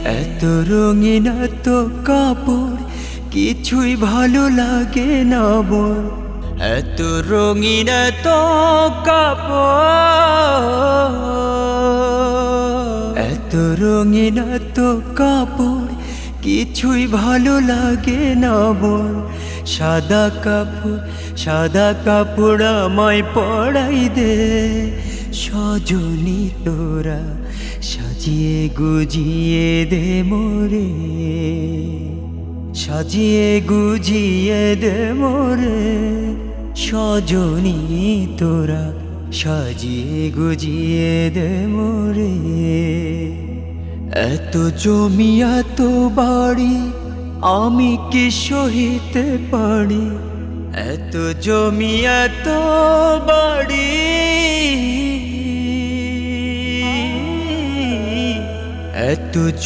এত রঙিন এত কাপড় কিছুই ভালো লাগে না মোর। এত রঙিন এত কাপড়, এত রঙিন এত কাপড় কিছুই ভালো লাগে না মোর। সাদা কাপড় সাদা কাপড় আমায় পরাই দে সজনী তোরা, সাজিয়ে গুজিয়ে দে মোরে, সাজিয়ে গুজিয়ে দে মোরে সজনী তোরা, সাজিয়ে গুজিয়ে দে মোরে। এত জমি এত বাড়ি আমি কি সহিতে পারি, এত জমি এত বাড়ি, এত